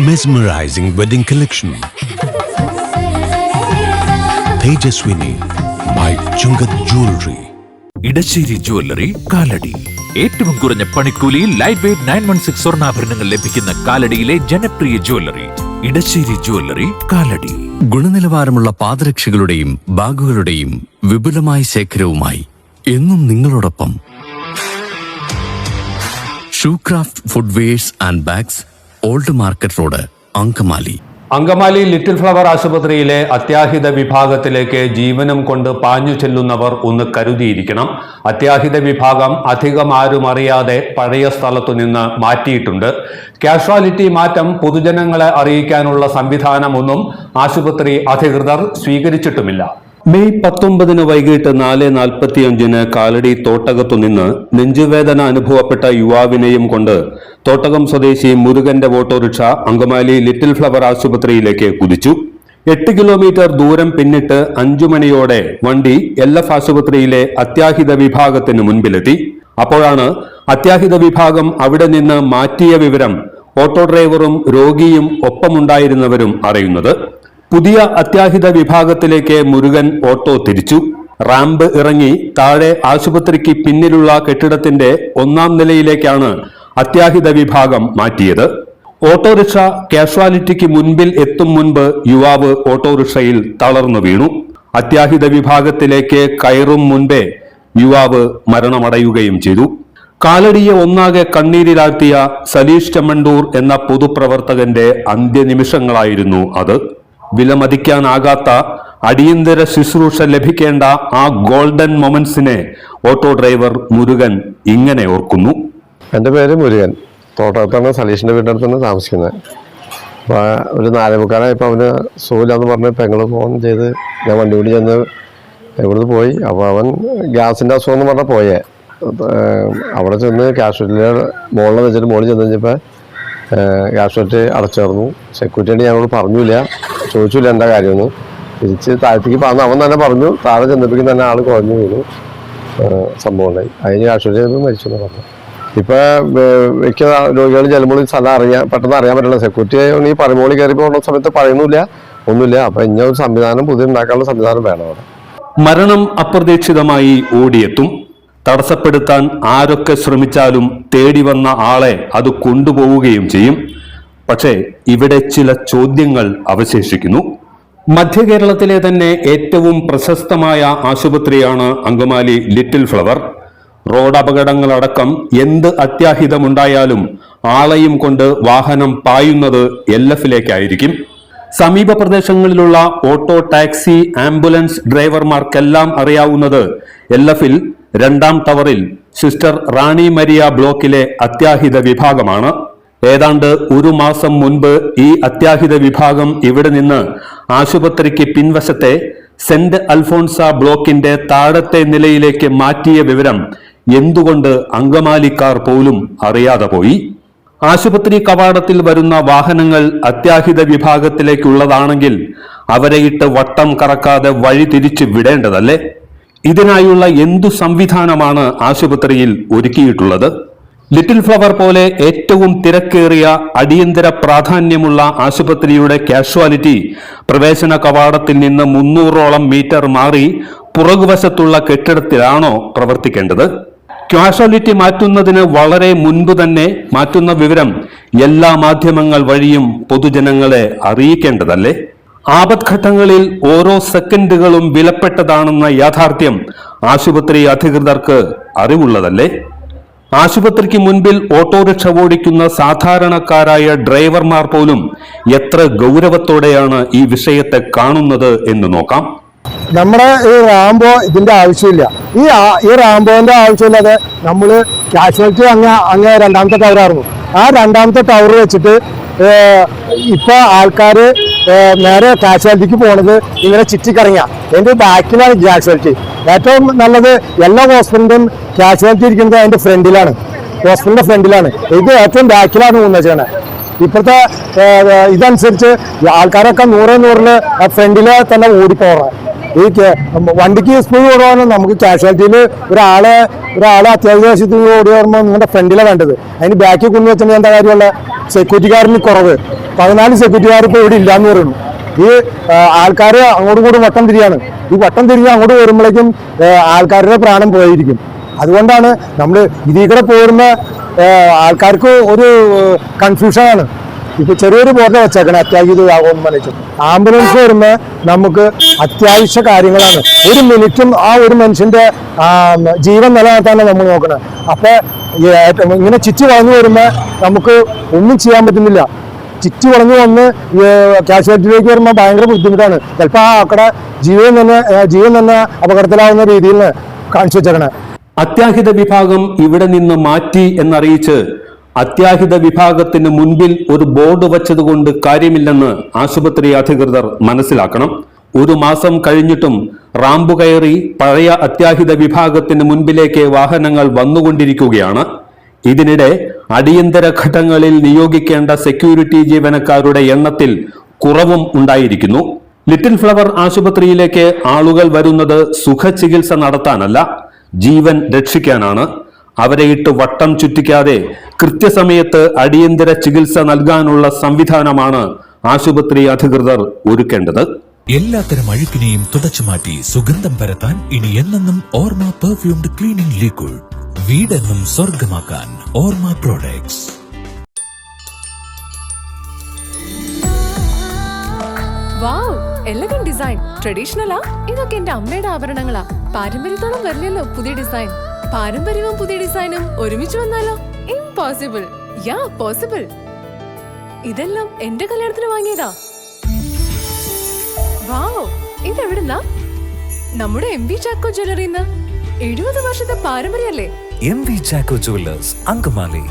Mesmerizing wedding collection. Tejaswini by Chungat Jewelry. Edassery jewellery Kalady. ഏറ്റവും കുറഞ്ഞ പണിക്കൂലിയിൽ ലൈറ്റ് വെയ്റ്റ് 916 സ്വർണ്ണാഭരണങ്ങൾ ലഭിക്കുന്ന കാലടിയിലെ ജനപ്രിയ ജ്വല്ലറി ഇടശ്ശേരി ജ്വല്ലറി കാലടി. ഗുണനിലവാരമുള്ള പാദരക്ഷകളുടെയും ബാഗുകളുടെയും വിപുലമായ ശേഖരവുമായി എന്നും നിങ്ങളോടൊപ്പം Shoecraft footwears and bags, old market road, Angamaly. Angamaly Little Flower ആശുപത്രിയിലെ അത്യാഹിത വിഭാഗത്തിലേക്ക് ജീവനും കൊണ്ട് പാഞ്ഞു ചെല്ലുന്നവർ ഒന്ന് കരുതിയിരിക്കണം. അത്യാഹിത വിഭാഗം അധികം ആരും അറിയാതെ പഴയ സ്ഥലത്തു നിന്ന് മാറ്റിയിട്ടുണ്ട്. കാഷ്വാലിറ്റി മാറ്റം പൊതുജനങ്ങളെ അറിയിക്കാനുള്ള സംവിധാനമൊന്നും ആശുപത്രി അധികൃതർ സ്വീകരിച്ചിട്ടുമില്ല. മെയ് 19 വൈകിട്ട് 4:45 കാലടി തോട്ടകത്തു നിന്ന് നെഞ്ചുവേദന അനുഭവപ്പെട്ട യുവാവിനെയും കൊണ്ട് തോട്ടകം സ്വദേശി മുരുകന്റെ ഓട്ടോറിക്ഷ അങ്കമാലി ലിറ്റിൽ ഫ്ലവർ ആശുപത്രിയിലേക്ക് കുതിച്ചു. 8 കിലോമീറ്റർ ദൂരം പിന്നിട്ട് 5 മണിയോടെ വണ്ടി LF ആശുപത്രിയിലെ അത്യാഹിത വിഭാഗത്തിന് മുൻപിലെത്തി. അപ്പോഴാണ് അത്യാഹിത വിഭാഗം അവിടെ നിന്ന് മാറ്റിയ വിവരം ഓട്ടോ ഡ്രൈവറും രോഗിയും ഒപ്പമുണ്ടായിരുന്നവരും അറിയുന്നത്. പുതിയ അത്യാഹിത വിഭാഗത്തിലേക്ക് മുരുകൻ ഓട്ടോ തിരിച്ചു. റാമ്പ് ഇറങ്ങി താഴെ ആശുപത്രിക്ക് പിന്നിലുള്ള കെട്ടിടത്തിന്റെ 1ാം നിലയിലേക്കാണ് അത്യാഹിത വിഭാഗം മാറ്റിയത്. ഓട്ടോറിക്ഷ കാഷ്വാലിറ്റിക്ക് മുൻപിൽ എത്തും മുൻപ് യുവാവ് ഓട്ടോറിക്ഷയിൽ തളർന്നു വീണു. അത്യാഹിത വിഭാഗത്തിലേക്ക് കയറും മുൻപേ യുവാവ് മരണമടയുകയും ചെയ്തു. കാലടിയെ ഒന്നാകെ കണ്ണീരിലാഴ്ത്തിയ സലീഷ് ചെമ്മണ്ടൂർ എന്ന പൊതുപ്രവർത്തകന്റെ അന്ത്യനിമിഷങ്ങളായിരുന്നു അത്. വിലമതിക്കാനാകാത്ത അടിയന്തര ശുശ്രൂഷ ലഭിക്കേണ്ട ആ ഗോൾഡൻ മൊമെന്റ്സിനെ ഓട്ടോ ഡ്രൈവർ മുരുകൻ ഇങ്ങനെ ഓർക്കുന്നു. എൻ്റെ പേര് മുരുകൻ. തോട്ടത്താണ് സലീഷിൻ്റെ വീടിൻ്റെ അടുത്താണ് താമസിക്കുന്നത്. അപ്പോൾ ഒരു 4:45 അവന് സുഖമില്ലാന്ന് പറഞ്ഞ് പെങ്ങൾ ഫോൺ ചെയ്ത് ഞാൻ വണ്ടി കൂടി ചെന്ന് ഇവിടുന്ന് പോയി. അപ്പോൾ അവൻ ഗ്യാസിൻ്റെ അസുഖം എന്ന് പറഞ്ഞാൽ പോയേ. അവിടെ ചെന്ന് കാഷ്വാലിറ്റിയുടെ മുകളിൽ വെച്ചിട്ട് മുകളിൽ ചെന്ന് കഴിഞ്ഞപ്പോൾ കാഷ്വാലിറ്റി അടച്ചേർന്നു. സെക്യൂരിറ്റി ഞങ്ങളോട് പറഞ്ഞില്ല, ചോദിച്ചില്ല എന്താ കാര്യമെന്ന്. തിരിച്ച് താഴത്തേക്ക് പറഞ്ഞു. അവൻ തന്നെ പറഞ്ഞു. താഴെ ചെന്നപ്പോഴേക്കും തന്നെ ആൾ കുഴഞ്ഞു വീണു. സംഭവം ഉണ്ടായി. അതിന് കാഷ്വാലിറ്റി മരിച്ചു എന്ന് പറഞ്ഞു. ഇപ്പം മിക്ക രോഗികൾ ചെല്ലുമ്പോൾ സ്ഥലം പെട്ടെന്ന് അറിയാൻ പറ്റില്ല. സെക്യൂരിറ്റി ഈ പറയുമ്പോൾ കയറി പോകുന്ന സമയത്ത് പറയുന്നില്ല, ഒന്നുമില്ല. അപ്പം ഇന്ന ഒരു സംവിധാനം പുതിയ ഉണ്ടാക്കാനുള്ള സംവിധാനം വേണം അവിടെ. മരണം അപ്രതീക്ഷിതമായി ഓടിയെത്തും. തടസ്സപ്പെടുത്താൻ ആരൊക്കെ ശ്രമിച്ചാലും തേടി വന്ന ആളെ അത് കൊണ്ടുപോവുകയും ചെയ്യും. പക്ഷേ ഇവിടെ ചില ചോദ്യങ്ങൾ അവശേഷിക്കുന്നു. മധ്യ കേരളത്തിലെ തന്നെ ഏറ്റവും പ്രശസ്തമായ ആശുപത്രിയാണ് അങ്കമാലി ലിറ്റിൽ ഫ്ലവർ. റോഡ് അപകടങ്ങളടക്കം എന്ത് അത്യാഹിതമുണ്ടായാലും ആളെയും കൊണ്ട് വാഹനം പായുന്നത് LFിലേക്കായിരിക്കും. സമീപ പ്രദേശങ്ങളിലുള്ള ഓട്ടോ, ടാക്സി, ആംബുലൻസ് ഡ്രൈവർമാർക്കെല്ലാം അറിയാവുന്നത് LFിൽ 2ാം ടവറിൽ സിസ്റ്റർ റാണി മരിയ ബ്ലോക്കിലെ അത്യാഹിത വിഭാഗമാണ്. ഏതാണ്ട് 1 മാസം മുൻപ് ഈ അത്യാഹിത വിഭാഗം ഇവിടെ നിന്ന് ആശുപത്രിക്ക് പിൻവശത്തെ സെന്റ് അൽഫോൺസ ബ്ലോക്കിന്റെ താഴത്തെ നിലയിലേക്ക് മാറ്റിയ വിവരം എന്തുകൊണ്ട് അങ്കമാലിക്കാർ പോലും അറിയാതെ പോയി? ആശുപത്രി കവാടത്തിൽ വരുന്ന വാഹനങ്ങൾ അത്യാഹിത വിഭാഗത്തിലേക്കുള്ളതാണെങ്കിൽ അവരെ ഇട്ട് വട്ടം കറക്കാതെ വഴി തിരിച്ചു വിടേണ്ടതല്ലേ? ഇതിനായുള്ള എന്തു സംവിധാനമാണ് ആശുപത്രിയിൽ ഒരുക്കിയിട്ടുള്ളത്? ലിറ്റിൽ ഫ്ലവർ പോലെ ഏറ്റവും തിരക്കേറിയ അടിയന്തര പ്രാധാന്യമുള്ള ആശുപത്രിയുടെ കാഷ്വാലിറ്റി പ്രവേശന കവാടത്തിൽ നിന്ന് 300ഓളം മീറ്റർ മാറി പുറകുവശത്തുള്ള കെട്ടിടത്തിലാണോ പ്രവർത്തിക്കേണ്ടത്? കാഷ്വാലിറ്റി മാറ്റുന്നതിന് വളരെ മുൻപ് തന്നെ മാറ്റുന്ന വിവരം എല്ലാ മാധ്യമങ്ങൾ വഴിയും പൊതുജനങ്ങളെ അറിയിക്കേണ്ടതല്ലേ? ആപത്ഘട്ടങ്ങളിൽ ഓരോ സെക്കൻഡുകളും വിലപ്പെട്ടതാണെന്ന യാഥാർത്ഥ്യം ആശുപത്രി അധികൃതർക്ക് അറിവുള്ളതല്ലേ? ആശുപത്രിക്ക് മുൻപിൽ ഓട്ടോറിക്ഷ ഓടിക്കുന്ന സാധാരണക്കാരായ ഡ്രൈവർമാർ പോലും എത്ര ഗൗരവത്തോടെയാണ് ഈ വിഷയത്തെ കാണുന്നത് എന്ന് നോക്കാം. നമ്മുടെ ഈ റാംബോ ഇതിന്റെ ആവശ്യമില്ല. ഈ റാംബോന്റെ ആവശ്യമില്ലാതെ നമ്മൾ കാഷ്വാലിറ്റി അങ്ങ് 2ാമത്തെ ടവറായിരുന്നു. ആ 2ാമത്തെ ടവർ വെച്ചിട്ട് ഇപ്പൊ ആൾക്കാര് നേരെ കാഷ്വാലിറ്റിക്ക് പോണത് ഇങ്ങനെ ചുറ്റിക്കറങ്ങിയ എന്റെ ബാക്കിലാണ് കാഷ്വാലിറ്റി. ഏറ്റവും നല്ലത് എല്ലാ ഹോസ്പിറ്റലിന്റെയും കാഷ്വാലിറ്റി ഇരിക്കുന്നത് അതിന്റെ ഫ്രണ്ടിലാണ്, ഹോസ്പിറ്റലിന്റെ ഫ്രണ്ടിലാണ്. ഇത് ഏറ്റവും ബാക്കിലാണ് പോകുന്നത് ചെയ്യണേ. ഇപ്പോഴത്തെ ഇതനുസരിച്ച് ആൾക്കാരൊക്കെ 100 ഫ്രണ്ടില് തന്നെ ഓടിപ്പോറാം. ഈ വണ്ടിക്ക് സ്പീഡ് ഓടുവാനും നമുക്ക് കാഷ്വാലിറ്റിയിൽ ഒരാളെ അത്യാവശ്യത്തിൽ ഓടി വരുമ്പോൾ നിങ്ങളുടെ ഫ്രണ്ടിലാണ് വേണ്ടത്. അതിന് ബാക്കിൽ കൊണ്ടു വെച്ചാൽ എന്താ കാര്യമുള്ള സെക്യൂരിറ്റിക്കാരന് കുറവ്. 14 സെക്യൂരിറ്റിക്കാർ ഇപ്പോൾ ഇവിടെ ഇല്ലയെന്ന് പറയുന്നു. ഈ ആൾക്കാർ അങ്ങോട്ടും ഇങ്ങോട്ടും വട്ടം തിരിയാണ്. ഈ വട്ടം തിരിഞ്ഞ് അങ്ങോട്ട് വരുമ്പോഴേക്കും ആൾക്കാരുടെ പ്രാണം പോയിരിക്കും. അതുകൊണ്ടാണ് നമ്മൾ ഇതിൽ കൂടെ പോരുന്ന ആൾക്കാർക്ക് ഒരു കൺഫ്യൂഷനാണ്. ഇപ്പൊ ചെറിയൊരു ബോർഡ് വെച്ചേക്കണം അത്യാഹിതമാകുമെന്ന് മനസ്സിൽ. ആംബുലൻസ് വരുമ്പോൾ നമുക്ക് അത്യാവശ്യ കാര്യങ്ങളാണ്. ഒരു മിനിറ്റും ആ ഒരു മനുഷ്യന്റെ ജീവൻ നിലനിർത്താനാണ് നമ്മൾ നോക്കണം. അപ്പൊ ഇങ്ങനെ ചുറ്റി വളഞ്ഞു വരുമ്പോൾ നമുക്ക് ഒന്നും ചെയ്യാൻ പറ്റുന്നില്ല. ചുറ്റി വളഞ്ഞു വന്ന് കാഷ്വാലിറ്റിയിലേക്ക് വരുമ്പോൾ ഭയങ്കര ബുദ്ധിമുട്ടാണ്. ചിലപ്പോൾ ആ ആക്കടെ ജീവൻ തന്നെ അപകടത്തിലാവുന്ന രീതിയിൽ കാണിച്ചു വെച്ചേക്കണേ. അത്യാഹിത വിഭാഗം ഇവിടെ നിന്ന് മാറ്റി എന്നറിയിച്ച് അത്യാഹിത വിഭാഗത്തിന് മുൻപിൽ ഒരു ബോർഡ് വച്ചതുകൊണ്ട് കാര്യമില്ലെന്ന് ആശുപത്രി അധികൃതർ മനസ്സിലാക്കണം. 1 മാസം കഴിഞ്ഞിട്ടും റാമ്പ് കയറി പഴയ അത്യാഹിത വിഭാഗത്തിന് മുൻപിലേക്ക് വാഹനങ്ങൾ വന്നുകൊണ്ടിരിക്കുകയാണ്. ഇതിനിടെ അടിയന്തര ഘട്ടങ്ങളിൽ നിയോഗിക്കേണ്ട സെക്യൂരിറ്റി ജീവനക്കാരുടെ എണ്ണത്തിൽ കുറവും ഉണ്ടായിരിക്കുന്നു. ലിറ്റിൽ ഫ്ലവർ ആശുപത്രിയിലേക്ക് ആളുകൾ വരുന്നത് സുഖചികിത്സ നടത്താനല്ല, ജീവൻ രക്ഷിക്കാനാണ്. അവരെ ഇട്ട് വട്ടം ചുറ്റിക്കാതെ കൃത്യസമയത്ത് അടിയന്തര ചികിത്സ നൽകാനുള്ള സംവിധാനമാണ് ആശുപത്രി അധികൃതർ ഒരുക്കേണ്ടത്. എല്ലാത്തരം അഴുക്കിനെയും തുടച്ചുമാറ്റി സുഗന്ധം പരത്താൻ ഇനി എന്നെന്നും ഓർമ്മ പെർഫ്യൂംഡ് ക്ലീനിംഗ് ലിക്വിഡ്. വീടെന്നും സ്വർഗമാക്കാൻ ഓർമ്മ പ്രോഡക്ട്സ്. വാവ്, എലഗന്റ് ഡിസൈൻ. ട്രഡീഷണലാ? ഇതൊക്കെ എന്റെ അമ്മയുടെ ആഭരണങ്ങളാ. പാരമ്പര്യത്തോളം വരില്ലല്ലോ പുതിയ ഡിസൈൻ. പാരമ്പര്യവും പുതിയ ഡിസൈനും ഒരുമിച്ച് വന്നാലോ? ഇംപോസിബിൾ. യാ പോസിബിൾ. ഇതെല്ലാം എന്റെ കല്യാണത്തിന് വാങ്ങിയതാ. വാവ്, ഇതെവിടുന്നാ? നമ്മുടെ MV ചാക്കോ ജ്വല്ലറിന്ന്. 70 വർഷത്തെ പാരമ്പര്യല്ലേ? MV Chacko jewellers, Angamaly.